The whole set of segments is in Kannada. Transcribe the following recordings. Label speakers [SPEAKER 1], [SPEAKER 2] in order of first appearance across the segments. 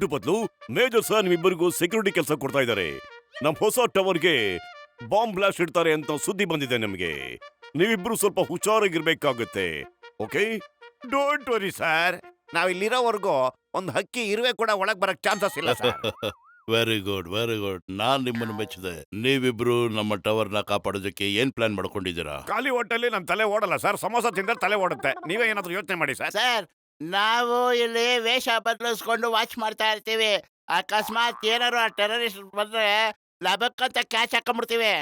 [SPEAKER 1] ಮೋಟು ಪತ್ಲು, ಮೇಜರ್ ಸರ್ ನಿಮ್ಮಿಬ್ಬರಿಗೂ ಸೆಕ್ಯೂರಿಟಿ ಕೆಲಸ ಕೊಡ್ತಾ ಇದ್ದಾರೆ. ನಮ್ ಹೊಸ ಟವರ್ಗೆ ಬಾಂಬ್ ಬ್ಲಾಸ್ಟ್ ಇಡ್ತಾರೆ ಅಂತ ಸುದ್ದಿ ಬಂದಿದೆ ನಮ್ಗೆ. ನೀವಿಬ್ರು ಸ್ವಲ್ಪ ಹುಷಾರಾಗಿರ್ಬೇಕಾಗುತ್ತೆ. ಓಕೆ?
[SPEAKER 2] ಡೋಂಟ್ ವರಿ ಸರ್, ನಾವ್ ಇಲ್ಲಿರೋವರೆಗೂ ಒಂದ್ ಹಕ್ಕಿ ಇರುವೆ ಕೂಡ ಒಳಗ್ ಬರಕ್ ಚಾನ್ಸಸ್ ಇಲ್ಲ sir.
[SPEAKER 3] Very good, very good. ನಾನ್ ನಿಮ್ಮನ್ನು ಮೆಚ್ಚಿದೆ. ನೀವಿಬ್ರು ನಮ್ಮ ಟವರ್ ನ ಕಾಪಾಡೋದಕ್ಕೆ ಏನ್ ಪ್ಲಾನ್ ಮಾಡ್ಕೊಂಡಿದ್ದೀರಾ?
[SPEAKER 2] ಖಾಲಿ ಹೊಟ್ಟೆಲಿ ನಮ್ ತಲೆ ಓಡಲ್ಲ ಸರ್. ಸಮೋಸ ತಿಂದ್ರೆ ತಲೆ ಓಡುತ್ತೆ. ನೀವೇ ಏನಾದ್ರು ಯೋಚನೆ ಮಾಡಿ ಸರ್.
[SPEAKER 4] ಸರ್, ನಾವು ಇಲ್ಲಿ ವೇಷ ಬದಲಿಸ್ಕೊಂಡು ವಾಚ್ ಮಾಡ್ತಾ ಇರ್ತೀವಿ. ಅಕಸ್ಮಾತ್ ಏನಾರು ಆ ಟೆರರಿಸ್ಟ್ ಬಂದ್ರೆ ಲಬಕ್ಕಂತ ಕ್ಯಾಚ್ ಹಾಕೊಂಡ್ಬಿಡ್ತೀವಿ.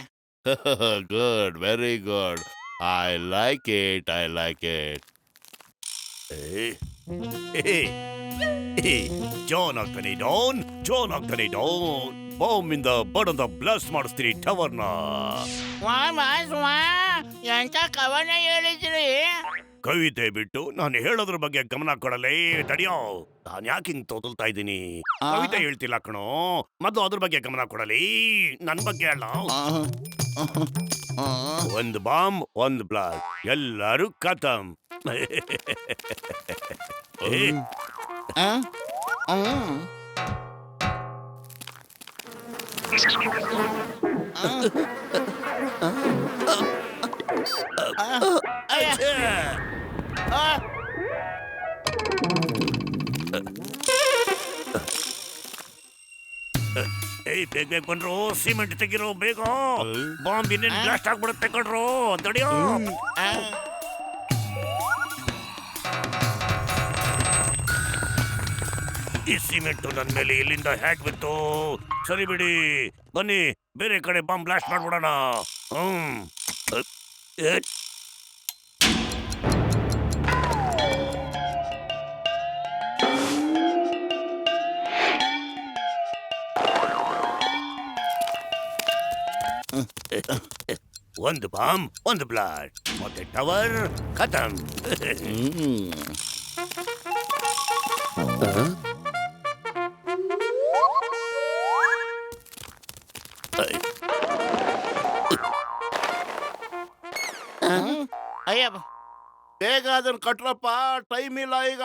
[SPEAKER 3] Good, very good. I like it, I like it.
[SPEAKER 1] John ಆಗ್ತಾನೆ ಡೌನ್, ಜಾನ್ ಆಗ್ತಾನೆ ಡೌನ್. ಬಾಂಬ್ ಇಂದ ಬಡದ ಬ್ಲಾಸ್ಟ್ ಮಾಡಿಸ್ತೀರಿ ಟವರ್ನ.
[SPEAKER 4] ಎಂತ ಕವನ ಹೇಳಿದ್ರಿ?
[SPEAKER 1] ಕವಿತೆ ಬಿಟ್ಟು ನಾನು ಹೇಳೋದ್ರ ಬಗ್ಗೆ ಗಮನ ಕೊಡಲೇ. ತಡಿಯೋ, ನಾನು ಯಾಕೆ ಹಿಂಗ್ ತೊದಲ್ತಾ ಇದ್ದೀನಿ? ಕವಿತೆ ಹೇಳ್ತಿಲ್ಲ ಕಣೋ, ಮೊದಲು ಅದ್ರ ಬಗ್ಗೆ ಗಮನ ಕೊಡಲಿ. ನನ್ ಬಗ್ಗೆ ಹೇಳ. ಒಂದು ಬಾಂಬ್, ಒಂದು ಬ್ಲಾಸ್ಟ್, ಎಲ್ಲರೂ ಖತಮ್. ಏಯ್, ಬೇಗ ಬನ್ರೋ, ಸಿಮೆಂಟ್ ತೆಗಿರೋ ಬೇಗ. ಬಾಂಬ್ ಇನ್ನೇನ್ ಬ್ಲಾಸ್ಟ್ ಆಗ್ಬಿಡುತ್ತೆ ಕಣ್ರೋ. ತಡಿಯೋ. ಈ ಸಿಮೆಂಟ್ ನನ್ ಮೇಲೆ ಇಲ್ಲಿಂದ ಹ್ಯಾಕ್ ಬಿತ್ತು. ಸರಿ ಬಿಡಿ, ಬನ್ನಿ ಬೇರೆ ಕಡೆ ಬಾಂಬ್ ಬ್ಲಾಸ್ಟ್ ಮಾಡ್ಬಿಡೋಣ. ಒಂದು ಬಾಂಬ್, ಒಂದು ಬ್ಲಾಸ್ಟ್, ಮತ್ತೆ ಟವರ್ ಖತಮ್.
[SPEAKER 4] ಅಯ್ಯಪ್ಪ,
[SPEAKER 3] ಬೇಗ ಅದನ್ನ ಕಟ್ರಪ್ಪ, ಟೈಮ್ ಇಲ್ಲ ಈಗ.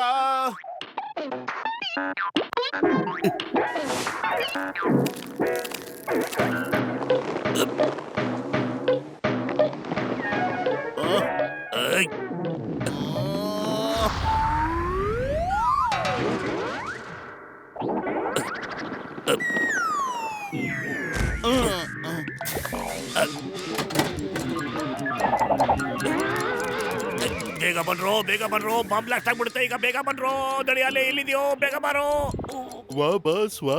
[SPEAKER 1] ಬೇಗ ಬನ್ರೋ, ಬೇಗ ಬನ್ರೋ, ಬಾಂಬ್ ಬ್ಲಾಸ್ಟ್ ಆಗ್ಬಿಡುತ್ತೆ ಈಗ. ಬೇಗ ಬನ್ರೋ, ದಡಿಯಾಲೆ ಎಲ್ಲಿದ್ಯೋ, ಬೇಗ ಬಾರೋ.
[SPEAKER 3] ವಾ ಬಾಸ್ ವಾ,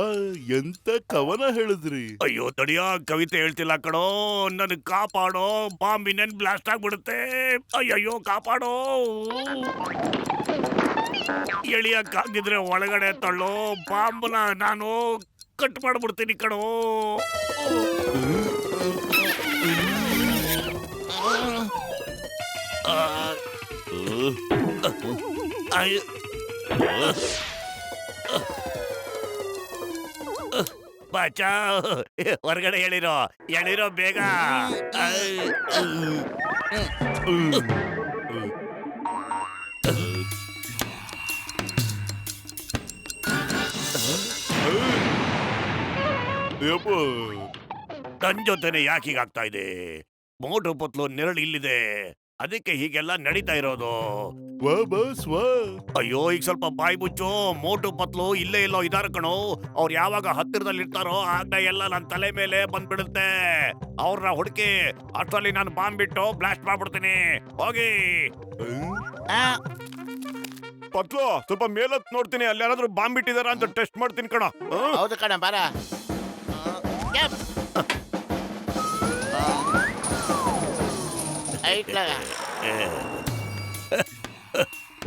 [SPEAKER 3] ಎಂತ ಕವನ ಹೇಳಿದ್ರಿ?
[SPEAKER 1] ಅಯ್ಯೋ ತಡಿಯ, ಕವಿತೆ ಹೇಳ್ತಿಲ್ಲ ಕಣೋ, ನನ್ ಕಾಪಾಡೋ, ಬಾಂಬ್ ಇನ್ನೇನ್ ಬ್ಲಾಸ್ಟ್ ಆಗ್ಬಿಡುತ್ತೆ. ಅಯ್ಯಯ್ಯೋ ಕಾಪಾಡೋ. ಎಳಿಯಕ್ಕಾಗಿದ್ರೆ ಒಳಗಡೆ ತಳ್ಳೋ, ಬಾಂಬ್ನ ನಾನು ಕಟ್ ಮಾಡ್ಬಿಡ್ತೀನಿ ಕಣೋ. ಬಾಚಾ, ಹೊರಗಡೆ ಹೇಳಿರೋ, ಹೇಳಿರೋ ಬೇಗ. ನನ್ ಜೊತೆನೆ ಯಾಕೆ ಹೀಗಾಗ್ತಾ ಇದೆ? ಮೋಟು ಪತ್ಲು ನೆರಳು ಇಲ್ಲಿದೆ, ಅದಕ್ಕೆ ಹೀಗೆಲ್ಲ ನಡೀತಾ ಇರೋದು.
[SPEAKER 3] ವಾ ಬಾಸ್ ವಾ.
[SPEAKER 1] ಅಯ್ಯೋ, ಈಗ ಸ್ವಲ್ಪ ಬಾಯಿ ಮುಚ್ಚು. ಮೋಟು ಪತ್ಲು ಇಲ್ಲೇ ಎಲ್ಲೋ ಇದಾರ ಕಣೋ. ಅವ್ರು ಯಾವಾಗ ಹತ್ತಿರದಲ್ಲಿ ಇರ್ತಾರೋ ಆಗ ಎಲ್ಲ ನನ್ನ ತಲೆ ಮೇಲೆ ಬಂದ್ಬಿಡುತ್ತೆ. ಅವ್ರನ್ನ ಹುಡುಕಿ, ಅಷ್ಟರಲ್ಲಿ ನಾನು ಬಾಂಬ್ ಬಿಟ್ಟು ಬ್ಲಾಸ್ಟ್ ಮಾಡ್ಬಿಡ್ತೀನಿ. ಹೋಗಿ ಪತ್ಲು, ಸ್ವಲ್ಪ ಮೇಲತ್ ನೋಡ್ತೀನಿ, ಅಲ್ಲಿ ಯಾರಾದ್ರೂ ಬಾಂಬ್ ಬಿಟ್ಟಿದಾರ ಅಂತ ಟೆಸ್ಟ್ ಮಾಡ್ತೀನಿ ಕಣ.
[SPEAKER 4] ಹೌದು ಕಣ, ಬಾರ.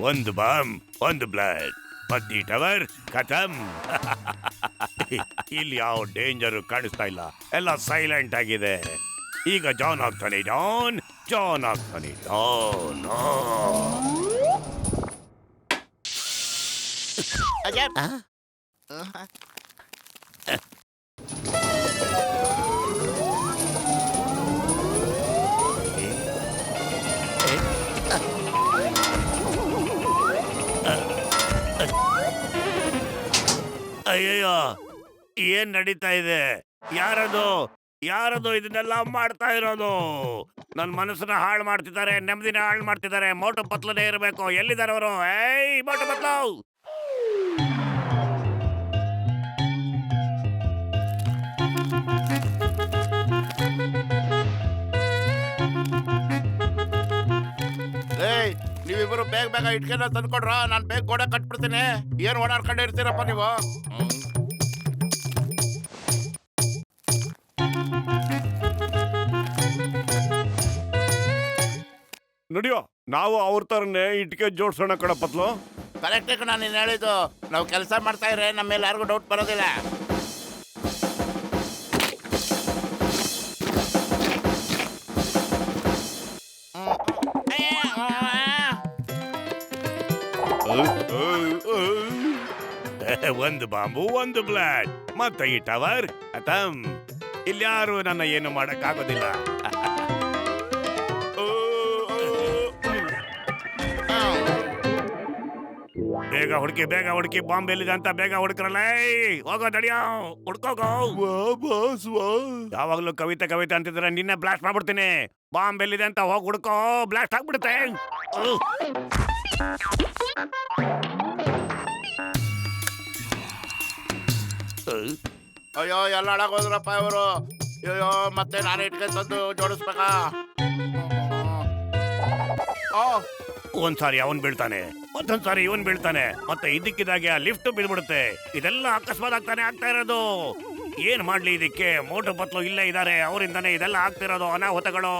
[SPEAKER 1] ಒಂದು ಬಾಂಬ್, ಒಂದು ಬ್ಲಾಸ್ಟ್, ಮದ್ದಿ ಟವರ್ ಖತಮ್. ಇಲ್ಲಿ ಯಾವ ಡೇಂಜರ್ ಕಾಣಿಸ್ತಾ ಇಲ್ಲ, ಎಲ್ಲ ಸೈಲೆಂಟ್ ಆಗಿದೆ. ಈಗ ಜಾನ್ ಆಗ್ತಾನೆ ಡೌನ್, ಜಾನ್ ಆಗ್ತಾನೆ ಡೌನ್.
[SPEAKER 4] ಅಜಯ್,
[SPEAKER 1] ಅಯ್ಯಯ್ಯೋ ಏನ್ ನಡೀತಾ ಇದೆ? ಯಾರದು ಯಾರದು ಇದನ್ನೆಲ್ಲ ಮಾಡ್ತಾ ಇರೋದು? ನನ್ ಮನಸ್ಸನ್ನ ಹಾಳು ಮಾಡ್ತಿದ್ದಾರೆ, ನೆಮ್ಮದಿನ ಹಾಳು ಮಾಡ್ತಿದ್ದಾರೆ. ಮೋಟು ಪತ್ಲನೇ ಇರಬೇಕು. ಎಲ್ಲಿದ್ದಾರೆ ಅವರು? ಏಯ್ ಮೋಟು ಪತ್ಲು!
[SPEAKER 4] ಏಯ್ ನೀವಿಬ್ರು ಬೇಗ ಬೇಗ ಇಟ್ಕೆನ ತಂದ್ಕೊಡ್ರ, ನಾನ್ ಬೇಗ ಗೋಡೆ ಕಟ್ಬಿಡ್ತೀನಿ. ಏನ್ ಓಡಾಡ್ಕೊಂಡೆ ಇರ್ತೀರಪ್ಪ ನೀವು?
[SPEAKER 2] ನಡಿಯೋ, ನಾವು ಅವ್ರ ತರನೇ ಇಟ್ಕೆ ಜೋಡ್ಸೋಣ ಕಣ ಪತ್ಲು.
[SPEAKER 4] ಕರೆಕ್ಟ್ ನಾನು ನೀನ್ ಹೇಳಿದ್ದು. ನಾವು ಕೆಲಸ ಮಾಡ್ತಾ ಇದ್ರೆ ನಮ್ಮ ಮೇಲೆ ಯಾರಿಗೂ ಡೌಟ್ ಬರೋದಿಲ್ಲ.
[SPEAKER 1] ಒಂದು ಬಾಂಬು, ಒಂದು ಬ್ಲಾಡ್, ಮತ್ತೆ ಈ ಟವರ್ ಖತಮ್. ಇಲ್ಯಾರು ನನ್ನ ಏನು ಮಾಡಕ್ಕಾಗೋದಿಲ್ಲ. ಬೇಗ ಹುಡುಕಿ ಬಾಂಬ್ ಎಲ್ಲಿದೆ ಅಂತ ಬೇಗ ಹುಡುಕ್ರಲ್ಲ. ಹೋಗೋ ದಡಿಯೋ, ಹುಡ್ಕೋಗೋ. ಯಾವಾಗ್ಲೂ ಕವಿತೆ ಅಂತಿದ್ರೆ ನಿನ್ನೆ ಬ್ಲಾಸ್ಟ್ ಮಾಡ್ಬಿಡ್ತೀನಿ. ಬಾಂಬ್ ಎಲ್ಲಿದೆ ಅಂತ ಹೋಗಿ ಹುಡ್ಕೋ, ಬ್ಲಾಸ್ಟ್ ಆಗ್ಬಿಡುತ್ತೆ.
[SPEAKER 4] ಅಯ್ಯೋ ಎಲ್ಲ ಹಾಳಾಗೋದ್ರಪ್ಪ ಇವರು. ಅಯ್ಯೋ ಮತ್ತೆ ನಾನು ಇಟ್ಕೆ ತಂದು ಜೋಡಿಸ್ಬೇಕಾ?
[SPEAKER 1] ಒಂದ್ಸಾರಿ ಅವನ್ ಬೀಳ್ತಾನೆ, ಮತ್ತೊಂದ್ಸಾರಿ ಇವನ್ ಬೀಳ್ತಾನೆ, ಮತ್ತೆ ಇದಕ್ಕಿದಾಗೆ ಲಿಫ್ಟ್ ಬೀಳ್ಬಿಡುತ್ತೆ. ಇದೆಲ್ಲ ಅಕಸ್ಮಾತ್ ಆಗ್ತಾ ಇರೋದು. ಏನ್ ಮಾಡ್ಲಿ ಇದಕ್ಕೆ? ಮೋಟು ಪತ್ಲು ಇಲ್ಲೇ ಇದಾರೆ, ಅವರಿಂದಾನೆ ಇದೆಲ್ಲ ಆಗ್ತಿರೋದು ಅನಾಹುತಗಳು.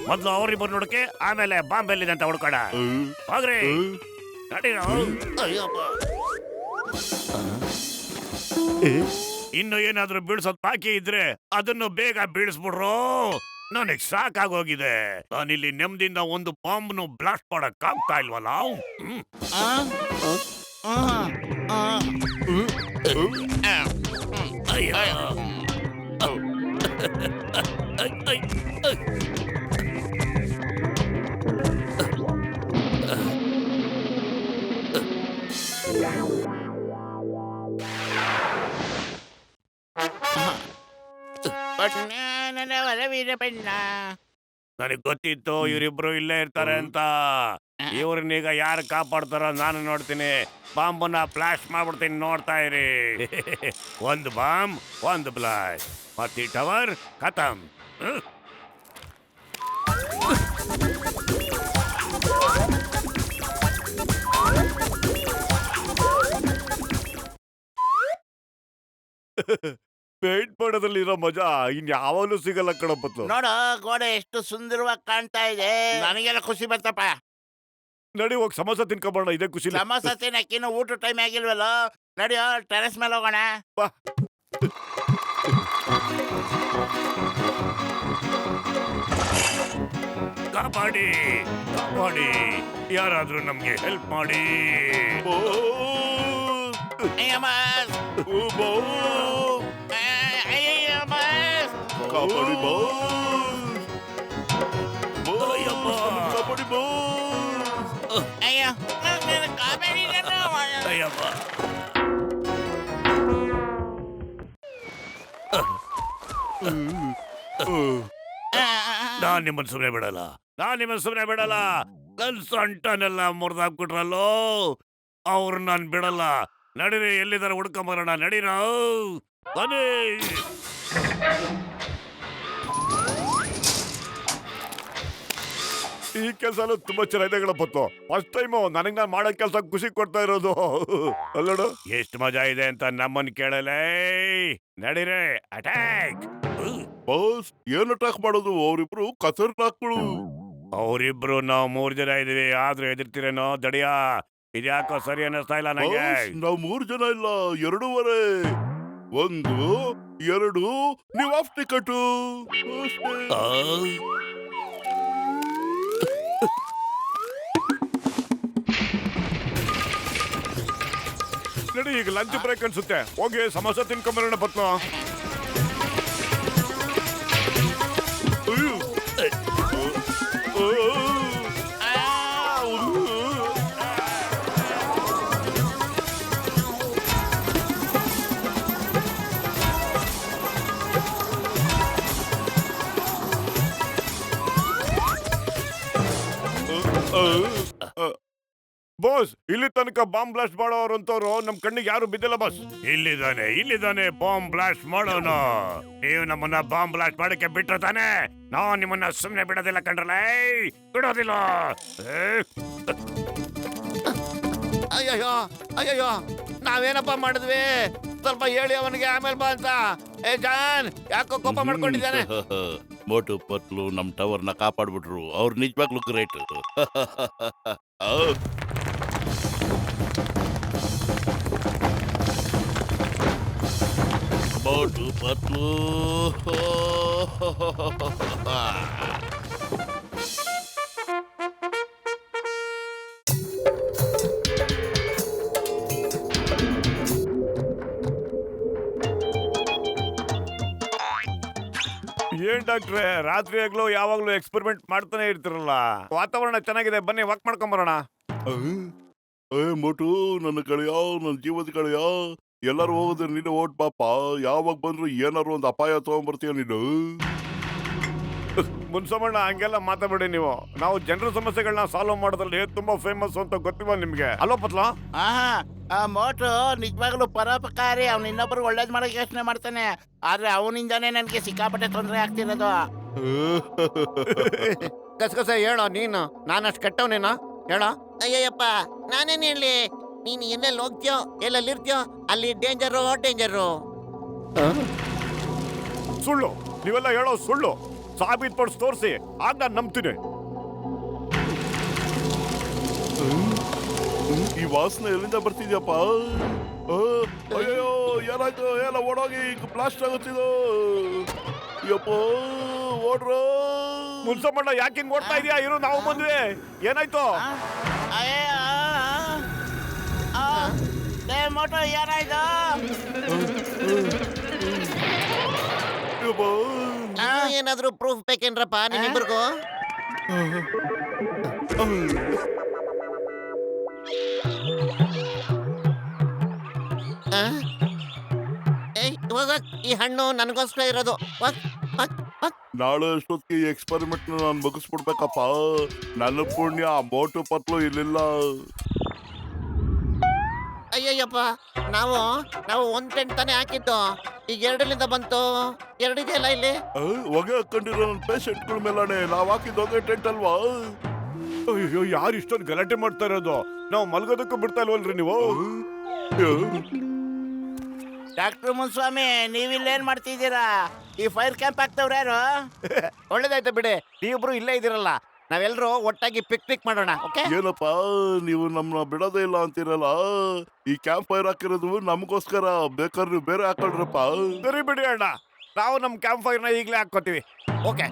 [SPEAKER 1] ಮೊದ್ಲು ಅವ್ರಿಬ್ಬರು ನೋಡಕ್ಕೆ, ಆಮೇಲೆ ಬಾಂಬ್ ಎಲ್ಲಿದೆ ಅಂತ ಹುಡ್ಕೋಣ. ಹೋಗ್ರಿ ನಡೀರೋ. ಅಯ್ಯಪ್ಪ, ಇನ್ನು ಏನಾದ್ರೂ ಬೀಳ್ಸೋದ್ ಬಾಕಿ ಇದ್ರೆ ಅದನ್ನು ಬೇಗ ಬೀಳಿಸ್ಬಿಡ್ರು. ನನಗ್ ಸಾಕಾಗೋಗಿದೆ. ನಾನಿಲ್ಲಿ ನೆಮ್ಮದಿಯಿಂದ ಒಂದು ಬಾಂಬ್ನು ಬ್ಲಾಸ್ಟ್ ಮಾಡಕ್ ಆಗ್ತಾ ಇಲ್ವಲ್ಲ. ನನಗ್ ಗೊತ್ತಿತ್ತು ಇವರಿಬ್ರು ಇಲ್ಲೇ ಇರ್ತಾರೆ ಅಂತ. ಇವ್ರನ್ನೀಗ ಯಾರು ಕಾಪಾಡ್ತಾರೋ ನಾನು ನೋಡ್ತೀನಿ. ಬಾಂಬನ್ನ ಬ್ಲಾಸ್ಟ್ ಮಾಡ್ಬಿಡ್ತೀನಿ, ನೋಡ್ತಾ ಇರಿ. ಒಂದು ಬಾಂಬ್, ಒಂದು ಬ್ಲಾಸ್ಟ್, ಮತ್ತೆ ಈ ಟವರ್ ಖತಮ್.
[SPEAKER 2] ಪೇಂಟ್ ಮಾಡೋದ್ರಲ್ಲಿ ಇರೋ ಮಜಾ ಇನ್ಯಾವಾಗಲೂ ಸಿಗಲ್ಲ ಕಣ ಪತ್ಲು.
[SPEAKER 4] ನೋಡು ಗೋಡೆ ಎಷ್ಟು ಸುಂದರವಾಗಿ ಕಾಣ್ತಾ ಇದೆ. ನನಗೆಲ್ಲ ಖುಷಿ ಬಂತಪ್ಪ.
[SPEAKER 2] ನಡಿ ಹೋಗಿ ಸಮೋಸ ತಿನ್ಕೊಂಬೋಣ, ಇದೇ ಖುಷಿ.
[SPEAKER 4] ಸಮೋಸ ತಿನ್ನಕ್ಕಿನ್ನು ಊಟ ಟೈಮ್ ಆಗಿಲ್ವಲ್ಲ. ನಡಿಯೋ ಟೆರೆಸ್ ಮೇಲೆ ಹೋಗೋಣ.
[SPEAKER 2] ಬಾ.
[SPEAKER 1] ಕಾಪಾಡಿ, ಯಾರಾದ್ರೂ ನಮ್ಗೆ ಹೆಲ್ಪ್ ಮಾಡಿ.
[SPEAKER 2] ಕಾಪಾಡಿ ಬಾ.
[SPEAKER 1] ಅಯ್ಯಪ್ಪ, ನಾನ್ ನಿಮ್ಮನ್ ಸುಮ್ನೆ ಬಿಡಲ್ಲ. ನನ್ ಸೊಂಟನೆಲ್ಲ ಮುರಿದಾಕ್ಬಿಟ್ರಲ್ಲೋ, ಅವ್ರು ನಾನ್ ಬಿಡಲ್ಲ. ನಡೀರಿ, ಎಲ್ಲಿದಾರ ಹುಡ್ಕೊಂಬರೋಣ. ನಡೀರ ಬನ್ನಿ.
[SPEAKER 2] ಈ ಕೆಲಸನೂ ತುಂಬಾ ಚೆನ್ನಾಗಿದೆ ಪತ್ತು. ಫಸ್ಟ್ ಟೈಮು ನನಗೆ ನಾನು ಮಾಡೋ ಕೆಲಸ ಖುಷಿ ಕೊಡ್ತಾ ಇರೋದು. ಅಲ್ಲೋಡು
[SPEAKER 1] ಎಷ್ಟು ಮಜಾ ಇದೆ ಅಂತ ನಮ್ಮನ್ ಕೇಳಲೇ. ನಡೀರೆ, ಅಟ್ಯಾಕ್.
[SPEAKER 3] ಬಾಸ್, ಏನ್ ಅಟ್ಯಾಕ್ ಮಾಡೋದು? ಅವರಿಬ್ರು ಖತರ್ನಾಕ್ಗಳು.
[SPEAKER 1] ಅವರಿಬ್ರು ನಾವು 3 ಜನ ಇದೀವಿ, ಆದ್ರೂ ಎದಿರ್ತೀರೇನೋ ದಡಿಯಾ. ಇದ್ಯಾಕೋ ಸರಿ ಅನ್ನಿಸ್ತಾ ಇಲ್ಲ ನಂಗೆ.
[SPEAKER 3] ನಾವು 3 ಜನ ಇಲ್ಲ, 2.5. 1 2 ನೀವು ಆಫ್ ಟಿಕೆಟ್.
[SPEAKER 2] ನಡಿ, ಈಗ ಲಂಚ್ ಬ್ರೇಕ್ ಅನ್ಸುತ್ತೆ. ಹೋಗಿ ಸಮೋಸ ತಿನ್ಕೊಂಬರೋಣ ಪತ್ನು. ಬಾಸ್, ಇಲ್ಲಿ ತನಕ ಬಾಂಬ್ ಬ್ಲಾಸ್ಟ್ ಮಾಡೋರಂತವ್ರು ನಮ್ ಕಣ್ಣಿಗೆ ಯಾರು ಬಿದ್ದಿಲ್ಲ ಬಾಸ್.
[SPEAKER 1] ಇಲ್ಲಿದ್ದಾನೆ ಬಾಂಬ್ ಬ್ಲಾಸ್ಟ್ ಮಾಡೋಣ. ನೀವು ನಮ್ಮನ್ನ ಬಾಂಬ್ ಬ್ಲಾಸ್ಟ್ ಮಾಡಕ್ಕೆ ಬಿಟ್ರೆ ತಾನೆ ನಾವು ನಿಮ್ಮನ್ನ ಸುಮ್ನೆ ಬಿಡೋದಿಲ್ಲ ಕಣ್ರಲ್ಲ, ಬಿಡೋದಿಲ್ಲ.
[SPEAKER 2] ಅಯ್ಯಯ್ಯೋ ಅಯ್ಯಯ್ಯೋ, ನಾವೇನಪ್ಪ ಮಾಡಿದ್ವಿ? ಸ್ವಲ್ಪ ಹೇಳಿ ಅವನಿಗೆ, ಆಮೇಲೆ ಬಾ ಅಂತ. ಏ ಜಾನ್, ಯಾಕೋ ಕೋಪ ಮಾಡ್ಕೊಂಡಿದ್ದಾನೆ?
[SPEAKER 3] ಮೋಟು ಪತ್ಲು ನಮ್ ಟವರ್ನ ಕಾಪಾಡ್ಬಿಟ್ರು. ಅವ್ರು ನಿಜವಾಗ್ಲೂ ಗ್ರೇಟ್. ಮೋಟು ಪತ್ಲು.
[SPEAKER 2] ಏನ್ ಡಾಕ್ಟ್ರೆ, ರಾತ್ರಿ ಆಗ್ಲೂ ಯಾವಾಗ್ಲೂ ಎಕ್ಸ್ಪೆರಿಮೆಂಟ್ ಮಾಡ್ತಾನೆ ಇರ್ತಿರಲ್ಲ. ವಾತಾವರಣ ಚೆನ್ನಾಗಿದೆ, ಬನ್ನಿ ವಾಕ್ ಮಾಡ್ಕೊಂಡ್ ಬರೋಣ.
[SPEAKER 3] ಏ ಮೋಟು, ನನ್ನ ಗೆಳೆಯ, ನನ್ನ ಜೀವದ ಗೆಳೆಯ, ಎಲ್ಲರೂ ಹೋಗೋದ್ರೆ ನೀನು ಓಟ್ ಪಾಪ. ಯಾವಾಗ ಬಂದ್ರು ಏನಾರು ಒಂದು ಅಪಾಯ ತಗೊಂಡ್ಬರ್ತೀಯ ನೀನು.
[SPEAKER 2] ಮುನ್ಸಮಣ್ಣ, ಹಂಗೆಲ್ಲ ಮಾತಾಡ್ಬೇಡಿ ನೀವು. ನಾವು ಜನರ ಸಮಸ್ಯೆಗಳನ್ನ ಸಾಲ್ವ್ ಮಾಡೋದ್ರಲ್ಲಿ ತುಂಬಾ ಫೇಮಸ್ ಅಂತ ಗೊತ್ತಿವ ನಿಮ್ಗೆ. ಅಲೋ ಪತ್ಲ?
[SPEAKER 4] ಆ ಮೋಟು ನಿಜವಾಗ್ಲೂ ಪರೋಪಕಾರಿ. ಅವ್ನು ಇನ್ನೊಬ್ರಿಗೆ ಒಳ್ಳೇದ್ ಮಾಡಕ್ ಯೋಚನೆ ಮಾಡ್ತಾನೆ, ಆದ್ರೆ ಅವನಿಂದಾನೇ ನನ್ಗೆ ಸಿಕ್ಕಾಪಟ್ಟೆ ತೊಂದರೆ ಆಗ್ತಿರೋದು.
[SPEAKER 2] ಕಸ ಹೇಳೋ ನೀನು, ನಾನಷ್ಟು ಕೆಟ್ಟವನೇನಾ? ಹೇಳೋ.
[SPEAKER 5] ಅಯ್ಯಯ್ಯಪ್ಪ, ನಾನೇನ್ ಹೇಳಿ? ನೀನ್ ಎಲ್ಲೆಲ್ಲಿ ಹೋಗ್ತೀಯೋ, ಎಲ್ಲೆಲ್ಲಿರ್ತೀಯೋ ಅಲ್ಲಿ ಡೇಂಜರು.
[SPEAKER 2] ಸುಳ್ಳು, ನೀವೆಲ್ಲ ಹೇಳೋ ಸುಳ್ಳು. ಸಾಬೀತ್ ಪಡಿಸಿ ತೋರಿಸಿ, ಆಗ ನಾನು ನಂಬ್ತೀನಿ.
[SPEAKER 3] ಈ ವಾಸನೆ ಎಲ್ಲಿಂದ ಬರ್ತಿದ್ಯಪ್ಪ? ಅಯ್ಯೋ, ಏನಾಯ್ತು? ಎಲ್ಲ ಓಡೋಗಿ ಬ್ಲಾಸ್ಟ್ ಆಗುತ್ತಿದ್ದು. ಯಪ್ಪ, ಓಡ್ರೋ.
[SPEAKER 2] ಮುನ್ಸಮ್ಮಣ್ಣ, ಯಾಕೆ ಹಿಂಗ್ ಓಡ್ತಾ ಇದೀಯಾ? ಇರು, ನಾವು ಬಂದ್ವಿ. ಏನಾಯ್ತು?
[SPEAKER 4] ಮೋಟು ಏನಾಯ್ತು?
[SPEAKER 5] ಏನಾದ್ರೂ ಪ್ರೂಫ್ ಬೇಕೇನ್ರಪ್ಪ ನಿಮ್ಮಿಬ್ರಿಗೂ? ಹೋಗಕ್, ಈ ಹಣ್ಣು ನನಗೋಸ್ಕರ ಇರೋದು.
[SPEAKER 3] ನಾಳೆ ಅಷ್ಟೊತ್ತಿಗೆ ಎಕ್ಸ್ಪೆರಿಮೆಂಟ್ ನಾನು ಮುಗಿಸ್ಬಿಡ್ಬೇಕಪ್ಪ. ನನ್ನ ಪುಣ್ಯ ಮೋಟು ಪತ್ಲು ಇರ್ಲಿಲ್ಲ.
[SPEAKER 5] ಅಯ್ಯಯ್ಯಪ್ಪ, ನಾವು 1 ಟೆಂಟ್ ತಾನೇ ಹಾಕಿದ್ದು. ಈಗ 2 ಬಂತು. 2 ಇದೆಯಲ್ಲ ಇಲ್ಲಿ.
[SPEAKER 3] ಹೊಗೆ ಹಾಕೊಂಡಿರೋ ನನ್ನ ಪೇಷಂಟ್ಗಳ ಮೇಲಾನೆ ನಾವ್ ಹಾಕಿದ ಹೊಗೆ ಟೆಂಟ್ ಅಲ್ವಾ?
[SPEAKER 2] ಅಯ್ಯೋ, ಯಾರು ಇಷ್ಟೊಂದು ಗಲಾಟೆ ಮಾಡ್ತಾ ಇರೋದು? ನಾವು ಮಲ್ಗೋದಕ್ಕೂ ಬಿಡ್ತಾ ಇಲ್ವಲ್ರಿ ನೀವು?
[SPEAKER 4] ಡಾಕ್ಟರ್ ಮುನ್ಸ್ವಾಮಿ, ನೀವಿಲ್ಲೇನ್ ಮಾಡ್ತಿದ್ದೀರಾ? ಈ ಫೈರ್ ಕ್ಯಾಂಪ್ ಆಗ್ತವ್ರ ಯಾರು?
[SPEAKER 2] ಒಳ್ಳೇದಾಯ್ತು ಬಿಡಿ, ನೀವಿಬ್ರು ಇಲ್ಲೇ ಇದ್ದೀರಲ್ಲ. ನಾವೆಲ್ಲರೂ ಒಟ್ಟಾಗಿ ಪಿಕ್ನಿಕ್ ಮಾಡೋಣ. ಓಕೆ?
[SPEAKER 3] ಏನಪ್ಪ, ನೀವು ನಮ್ಮನ್ನ ಬಿಡೋದೇ ಇಲ್ಲ ಅಂತೀರಲ್ಲ. ಈ ಕ್ಯಾಂಪ್ ಫೈರ್ ಹಾಕಿರೋದು ನಮಗೋಸ್ಕರ, ಬೇಕಾದ್ರೆ ನೀವು ಬೇರೆ ಹಾಕೊಳ್ರಪ್ಪ.
[SPEAKER 2] ಸರಿ ಬಿಡಿ ಅಣ್ಣ, ನಾವು ನಮ್ಮ ಕ್ಯಾಂಪ್ ಫೈರ್ನ ಈಗಲೇ ಹಾಕೋತೀವಿ. ಓಕೆ?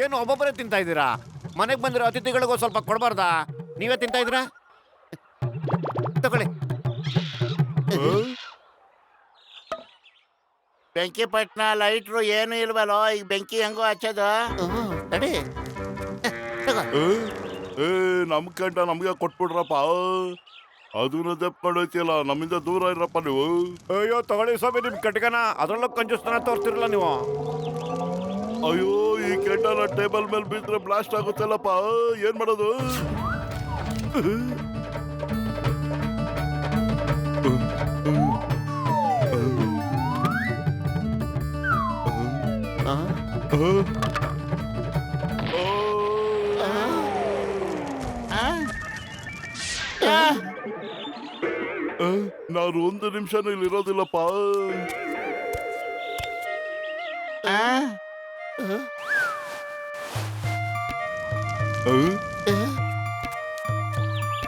[SPEAKER 2] ಏನು ಒಬ್ಬೊಬ್ಬರೇ ತಿಂತಾ ಇದ್ದೀರಾ? ಮನೆಗೆ ಬಂದಿರೋ ಅತಿಥಿಗಳಿಗೂ ಸ್ವಲ್ಪ ಕೊಡಬಾರ್ದಾ? ನೀವೇ ತಿಂತಾ ಇದ್ದೀರಾ? ತಗೊಳ್ಳಿ.
[SPEAKER 4] ಬೆಂಕಿ ಪಟ್ನ ಲೈಟ್ರು ಏನು ಇಲ್ವಲ್ಲೋ, ಈಗ ಬೆಂಕಿ ಹೆಂಗೋ ಹಚ್ಚೋದು?
[SPEAKER 5] ತಡಿ.
[SPEAKER 3] ನಮ್ ಕಂಡ ನಮ್ಗೆ ಕೊಟ್ಬಿಡ್ರಪ್ಪ. ಅದನ್ನ ಜಪ್ಕೊಂಡೋಯ್ತಿಲ್ಲ, ನಮ್ಮಿಂದ ದೂರ ಇರಪ್ಪ ನೀವು.
[SPEAKER 2] ಅಯ್ಯೋ, ತಗೊಳ್ಳಿ ಸ್ವಾಮಿ ನಿಮ್ ಕಟ್ಕನ. ಅದ್ರಲ್ಲೂ ಕಂಜೂಸ್ತನ ತೋರ್ತಿರಲ್ಲ ನೀವು.
[SPEAKER 3] ಅಯ್ಯೋ, ಈ ಕೆಂಡನ ಟೇಬಲ್ ಮೇಲೆ ಬಿದ್ರೆ ಬ್ಲಾಸ್ಟ್ ಆಗುತ್ತಲ್ಲಪ್ಪ. ಏನ್ ಮಾಡೋದು? ನಾನು 1 ನಿಮಿಷನೂ ಇಲ್ಲಿ ಇರೋದಿಲ್ಲಪ್ಪ.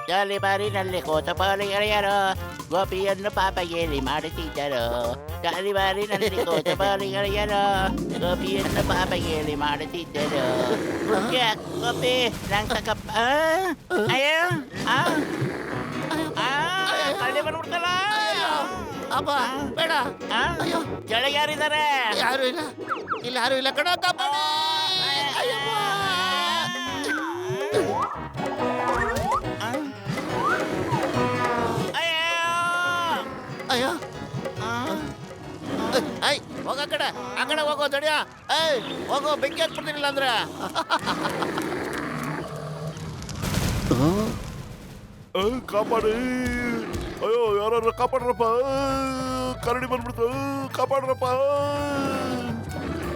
[SPEAKER 4] ಜಾಲಿ ಬಾರಿನಲ್ಲಿ ಕೋತ ಪಾಲಿಗೆಳೆಯರು ಗೋಪಿಯನ್ನು ಪಾಪಗೇಲಿ ಮಾಡುತ್ತಿದ್ದರು. ಜಾಲಿ ಬಾರಿನಲ್ಲಿ ಕೋತ ಪಾಲಿಗೆಳೆಯರು ಗೋಪಿಯನ್ನು ಪಾಪಗೇಲಿ ಮಾಡುತ್ತಿದ್ದರು. ಗೋಪಿ ನಂಗೆ ತಕಪ್ಪ. ಅಯ್ಯೋ, ಕಳ್ಳಿ ಬಂದ್ಬಿಡ್ತಲ್ಲ.
[SPEAKER 5] ಅಪ್ಪ ಬೇಡ. ಅಯ್ಯೋ,
[SPEAKER 4] ಕೆಳಗೆ ಯಾರಿದ್ದಾರೆ?
[SPEAKER 5] ಯಾರು ಇಲ್ಲ, ಇಲ್ಲಿ ಯಾರು ಇಲ್ಲ ಕಣ. ಅಯ್ಯೋ, ಹೋಗ ಆ ಕಡೆ ಹೋಗೋ ತಡಿಯ. ಏಯ್ ಹೋಗೋ, ಬೆಂಕಿ ಹತ್ಬಿಡ್ತೀನಿಲ್ಲ ಅಂದ್ರೆ.
[SPEAKER 3] ಕಾಪಾಡಿ, ಅಯ್ಯೋ ಯಾರು ಕಾಪಾಡ್ರಪ್ಪ, ಕರಡಿ ಬಂದ್ಬಿಡ್ತು, ಕಾಪಾಡ್ರಪ್ಪ,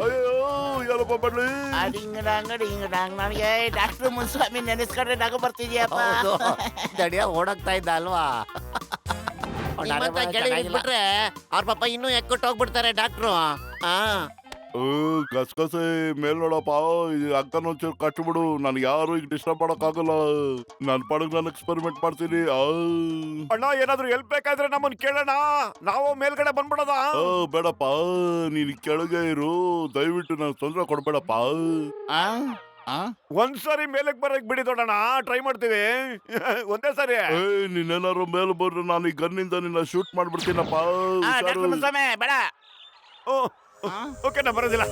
[SPEAKER 3] ಅಯ್ಯೋ ಯಾರಪ್ಪ ಬರ್ಲಿ.
[SPEAKER 4] ನನಗೆ ಡಾಕ್ಟರ್ ಮುನ್ಸ್ವಾಮಿ ನೆನೆಸ್ಕೊಂಡ್ರೆ ನಗು ಬರ್ತಿದ್ಯಪ್ಪ.
[SPEAKER 2] ತಡಿಯ ಓಡಾಗ್ತಾ ಇದ್ದ ಅಲ್ವಾ?
[SPEAKER 5] ನಿಮ್ಮಂತ ಗೆಳೆಯರಿದ್ಬಿಟ್ರೆ ಅವ್ರ ಪಾಪ ಇನ್ನೂ ಎಕ್ಕಟ್ಟು ಹೋಗ್ಬಿಡ್ತಾರೆ ಡಾಕ್ಟ್ರು.
[SPEAKER 3] ಗಸಗಸೆ ಮೇಲ್ ನೋಡಪ್ಪ, ಅಕ್ಕನ ಒಂಚೂರು ಕಟ್ಬಿಡು, ನನ್ ಯಾರು ಈಗ ಡಿಸ್ಟರ್ಬ್ ಮಾಡಕ್ಕಾಗಲ್ಲ, ನನ್ ಪಾಡಿಗೆ ನಾನು ಎಕ್ಸ್ಪೆರಿಮೆಂಟ್ ಮಾಡ್ತೀನಿ.
[SPEAKER 1] ಅಣ್ಣ ಏನಾದ್ರು ಹೆಲ್ಪ್ ಬೇಕಾದ್ರೆ ನಮ್ಮನ್ ಕೇಳೋಣ, ನಾವು ಮೇಲ್ಗಡೆ ಬಂದ್ಬಿಡೋದ?
[SPEAKER 3] ಬೇಡಪ್ಪ, ನೀನ್ ಕೆಳಗೆ ಇರು, ದಯವಿಟ್ಟು ನಂಗೆ ತೊಂದ್ರೆ ಕೊಡ್ಬೇಡಪ್ಪ.
[SPEAKER 1] ಒಂದ್ಸರಿ ಮೇಲಕ್ ಬರಕ್ ಬಿಡಿ ದೊಡ್ಡಣ್ಣ, ಟ್ರೈ ಮಾಡ್ತೀವಿ. ಒಂದೇ ಸರಿ.
[SPEAKER 3] ನೀನೇನಾರು ಮೇಲೆ ಬಂದ್ರೆ ನಾನು ಈ ಗನ್ನಿಂದ ನಿನ್ನ ಶೂಟ್ ಮಾಡ್ಬಿಡ್ತೀನಪ್ಪ.
[SPEAKER 4] ಡಾಕ್ಟರ್ ಮುನ್ಸ್ವಾಮಿ ಬೇಡ.
[SPEAKER 1] ಓಕೆ, ನಾ ಬರೋದಿಲ್ಲ.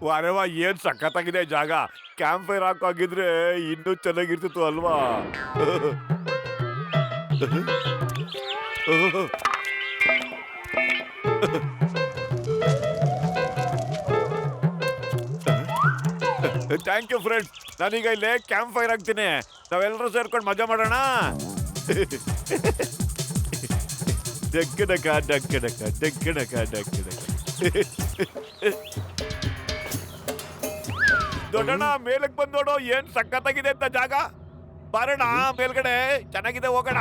[SPEAKER 1] ವಾರೇವಾ, ಏನ್ ಸಖತ್ತಾಗಿದೆ ಜಾಗ. ಕ್ಯಾಂಪ್ ಫೈರ್ ಹಾಕಿದ್ರೆ ಇನ್ನೂ ಚೆನ್ನಾಗಿರ್ತಿತ್ತು ಅಲ್ವಾ? Thank you friends. ನಾನೀಗ ಇಲ್ಲೇ ಕ್ಯಾಂಪ್ ಫೈರ್ ಹಾಕ್ತೀನಿ, ನಾವೆಲ್ಲರೂ ಸೇರ್ಕೊಂಡು ಮಜಾ ಮಾಡೋಣ. ಡಕ್ಕ ಡಕ್ಕ ಡಕ್ಕ ಡಕ್ಕ ಡಕ್ಕ ಡಕ್ಕ ಡಕ್ಕ ಡಕ್ಕ. ದೊಡ್ಡಣ್ಣ ಮೇಲಕ್ ಬಂದ್ ನೋಡು, ಏನ್ ಸಖತ್ತಾಗಿದೆ ಅಂತ ಜಾಗ. ಬಾರಣ ಮೇಲ್ಗಡೆ, ಚೆನ್ನಾಗಿದೆ, ಹೋಗೋಣ.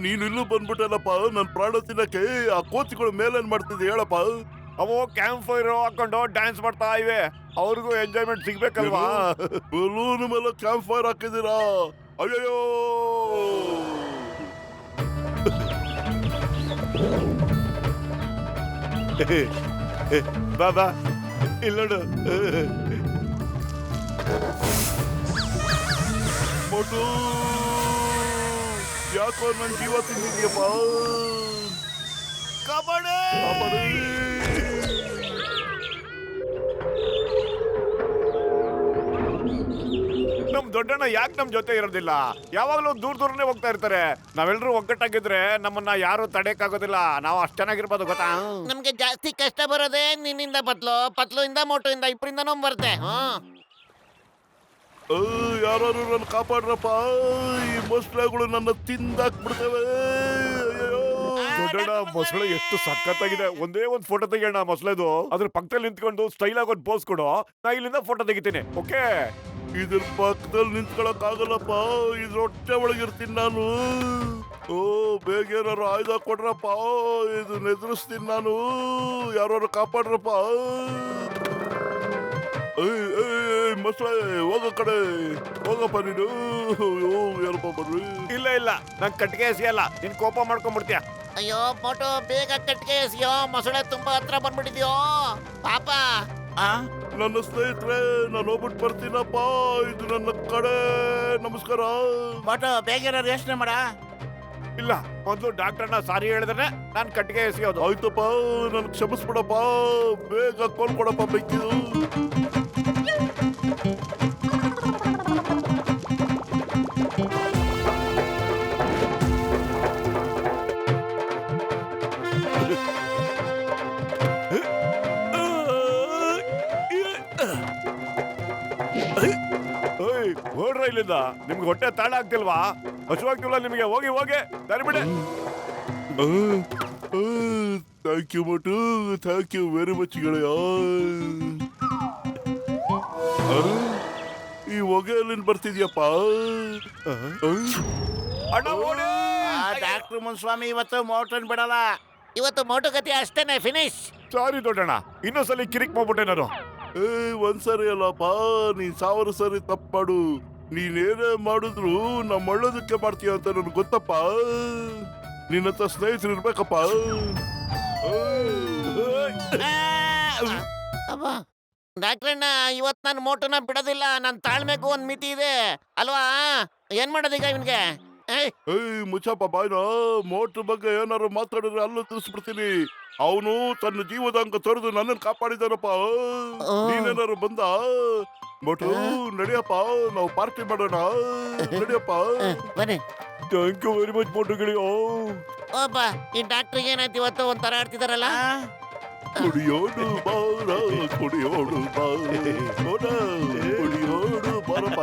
[SPEAKER 3] ನೀನು ಇಲ್ಲೂ ಬಂದ್ಬಿಟ್ಟಲ್ಲಪ್ಪ ನನ್ ಪ್ರಾಣ ತಿನ್ನಕ್ಕೆ. ಆ ಕೋತಿಗಳು ಮೇಲೇನ್ ಮಾಡ್ತಿದ್ದೆ ಹೇಳಪ್ಪ?
[SPEAKER 1] ಅವು ಕ್ಯಾಂಪ್ ಫೈರ್ ಹಾಕೊಂಡು ಡ್ಯಾನ್ಸ್ ಮಾಡ್ತಾ ಇವೆ, ಅವ್ರಿಗೂ ಎಂಜಾಯ್ಮೆಂಟ್ ಸಿಗ್ಬೇಕಲ್ವಾ?
[SPEAKER 3] ಬಲೂನ್ ಮೇಲೆ ಕ್ಯಾಂಪ್ ಫೈರ್ ಹಾಕಿದ್ದೀರಾ? ಅಯ್ಯೋ
[SPEAKER 1] ಬಾಬಾ ಇಲ್ಲೋಡು.
[SPEAKER 3] ಮೊಟ್ಟು ಯಾಕೋ ನನ್ ಜೀವ ತಿಂದಿದ್ಯಪ್ಪ?
[SPEAKER 1] ಕಬಡ್ಡಿ. ನಮ್ ದೊಡ್ಡಣ್ಣ ಯಾಕೆ ನಮ್ ಜೊತೆ ಇರೋದಿಲ್ಲ? ಯಾವಾಗ್ಲೂ ದೂರನೇ ಹೋಗ್ತಾ ಇರ್ತಾರೆ. ನಾವೆಲ್ಲರೂ ಒಗ್ಗಟ್ಟಾಗಿದ್ರೆ ನಮ್ಮನ್ನ ಯಾರು ತಡೆಯಕ್ಕಾಗೋದಿಲ್ಲ. ನಾವು ಅಷ್ಟ್ ಚೆನ್ನಾಗಿರ್ಬೋದು ಗೊತ್ತಾ?
[SPEAKER 5] ನಮ್ಗೆ ಜಾಸ್ತಿ ಕಷ್ಟ ಬರೋದೇ ನಿನ್ನಿಂದ ಪತ್ಲು ಮೋಟುಯಿಂದ ಇಬ್ಬರಿಂದನೂ ಬರುತ್ತೆ.
[SPEAKER 3] ಯಾರು ನನ್ನ ಕಾಪಾಡ್ರಪ್ಪ, ಈ ಮೊಸಳೆಗಳು ನನ್ನ ತಿಂದಾಕ್ಬಿಡ್ತೇವೆ.
[SPEAKER 1] ದೊಡ್ಡಣ್ಣ, ಮೊಸಳೆ ಎಷ್ಟು ಸಖತ್ತಾಗಿದೆ. ಒಂದೇ ಒಂದ್ ಫೋಟೋ ತೆಗಿಯೋಣ ಮೊಸಳೆದು. ಅದ್ರ ಪಕ್ಕದಲ್ಲಿ ನಿಂತ್ಕೊಂಡು ಸ್ಟೈಲ್ ಆಗಿ ಒಂದು ಪೋಸ್ ಕೊಡು, ನಾ ಇಲ್ಲಿಂದ ಫೋಟೋ ತೆಗಿತೀನಿ. ಓಕೆ?
[SPEAKER 3] ಇದ್ರ ಪಕ್ಕದಲ್ಲಿ ನಿಂತ್ಕೊಳಕ್ ಆಗಲ್ಲಪ್ಪ, ಇದ್ರ ಹೊಟ್ಟೆ ಒಳಗಿರ್ತೀನಿ ನಾನು. ಬೇಗ ಏನಾರು ಆಯ್ದ ಕೊಡ್ರಪ್ಪ, ಇದನ್ನ ಎದುರಿಸ್ತೀನಿ ನಾನು. ಯಾರು ಕಾಪಾಡ್ರಪ್ಪ. ಮೊಸಳೆ ಹೋಗೋ ಕಡೆ ಹೋಗಪ್ಪ ನೀನು. ಯಾರಪ್ಪ ಬರ್ರಿ?
[SPEAKER 1] ಇಲ್ಲ, ನಂಗೆ ಕಟ್ಟಿಗೆ ಎಸೆಯಲ್ಲ, ನೀನ್ ಕೋಪ ಮಾಡ್ಕೊಂಡ್ಬಿಡ್ತೀಯ.
[SPEAKER 5] ಅಯ್ಯೋ ಮೋಟು, ಬೇಗ ಕಟ್ಗೆ ಎಸಿಯೋ, ಮೊಸಳೆ ತುಂಬಾ ಹತ್ರ ಬಂದ್ಬಿಟ್ಟಿದ್ಯೋ ಪಾಪ.
[SPEAKER 3] ನನ್ನ ಸ್ನೇಹಿತರೆ, ನಾನು ಹೋಗ್ಬಿಟ್ಟು ಬರ್ತೀನಪ್ಪ. ಇದು ನನ್ನ ಕಡೆ. ನಮಸ್ಕಾರ.
[SPEAKER 4] ಮೋಟು, ಬೇಗ ಯೋಚನೆ ಮಾಡ.
[SPEAKER 1] ಇಲ್ಲ, ಮೊದಲು ಡಾಕ್ಟರ್ನ ಸಾರಿ ಹೇಳಿದ್ರೆ ನಾನು ಕಟ್ಟಿಗೆ ಎಸೆಯೋದು.
[SPEAKER 3] ಆಯ್ತಪ್ಪ, ನನ್ ಕ್ಷಮಿಸ್ಬಿಡಪ್ಪ. ಬೇಗ ಕೊಡ್ಕೊಡಪ್ಪ ಬೆಕ್ಕಿದು.
[SPEAKER 1] ಓಡ್ರ ಇಲ್ಲಿಂದ. ನಿಮ್ಗೆ ಹೊಟ್ಟೆ ತಾಳ ಆಗ್ತಿಲ್ವಾ? ಹಸುವಾಗ್ತಿಲ್ವಾ ನಿಮಗೆ? ಹೋಗಿ ದಾರಿ ಬಿಡಿ.
[SPEAKER 3] Thank you Motu, thank you very much ಗೆಳೆಯ. ಈ ಹೊಗೆಯಲ್ಲಿಂದ ಬರ್ತಿದ್ಯಪ್ಪ?
[SPEAKER 1] ಅಣ್ಣ ಓಡಿ.
[SPEAKER 4] ಡಾಕ್ಟರ್ ಮುನ್ಸ್ವಾಮಿ ಇವತ್ತು ಮೋಟನ್ ಬಿಡಲ್ಲ.
[SPEAKER 5] ಇವತ್ತು ಮೋಟು ಗತಿ ಅಷ್ಟೇನೆ, ಫಿನಿಶ್.
[SPEAKER 1] ಸಾರಿ ದೊಡ್ಡಣ್ಣ, ಇನ್ನೊಂದ್ಸಲಿ ಕಿರಿಕ್ ಮಾಡ್ಬಿಟ್ಟೆ ನಾನು.
[SPEAKER 3] ಒಂದ್ಸರಿ ಅಲ್ಲಪ್ಪ, ನೀನ್ 1000 ಸರಿ ತಪ್ಪು ಮಾಡು. ನೀನೇನೇ ಮಾಡಿದ್ರು ನಮ್ಮ ಒಳ್ಳೋದಕ್ಕೆ ಮಾಡ್ತೀಯ ಅಂತ ನನ್ಗೆ ಗೊತ್ತಪ್ಪ. ನಿನ್ನಂತ ಸ್ನೇಹಿತರು ಇರ್ಬೇಕಪ್ಪ.
[SPEAKER 5] ಅಬ್ಬ ಡಾಕ್ಟ್ರಣ್ಣ, ಇವತ್ ನಾನು ಮೋಟುನ ಬಿಡೋದಿಲ್ಲ. ನನ್ನ ತಾಳ್ಮೆಗೂ ಒಂದ್ ಮಿತಿ ಇದೆ ಅಲ್ವಾ? ಏನ್ ಮಾಡೋದೀಗ ಇವನ್ಗೆ? ಏಯ್,
[SPEAKER 3] ಏಯ್ ಮುಚ್ಚಪ್ಪ ಬಾಯ್ನ. ಮೋಟ್ರ್ ಬಗ್ಗೆ ಏನಾರು ಮಾತಾಡಿದ್ರೆ ಅಲ್ಲೂ ತಿಳಿಸ್ಬಿಡ್ತೀನಿ. ಅವನು ತನ್ನ ಜೀವದ ಅಂಗ ತೊರೆದು ನನ್ನನ್ನು ಕಾಪಾಡಿದಾನಪ್ಪ. ನೀನೇನಾರು ಬಂದ ಮೋಟು, ನಡಿಯಪ್ಪ, ನಾವು ಪಾರ್ಟಿ ಮಾಡೋಣ. ನಡಿಯಪ್ಪ.
[SPEAKER 5] ಬನ್ನಿ.
[SPEAKER 3] ಥ್ಯಾಂಕ್ ಯು ವೆರಿ ಮಚ್ ಮೋಟು ಗೆಳೆಯ.
[SPEAKER 5] ಓಪ್ಪ, ಈ ಡಾಕ್ಟ್ರಿಗೆ ಏನಾಯ್ತು ಇವತ್ತು ಒಂಥರ ಆಡ್ತಿದಾರಲ್ಲ?
[SPEAKER 3] ಕುಡಿಯೋಡು ಬಾರ, ಕುಡಿಯೋಡು ಬಾ, ಕುಡಿಯೋಡು ಬಾರಪ್ಪ.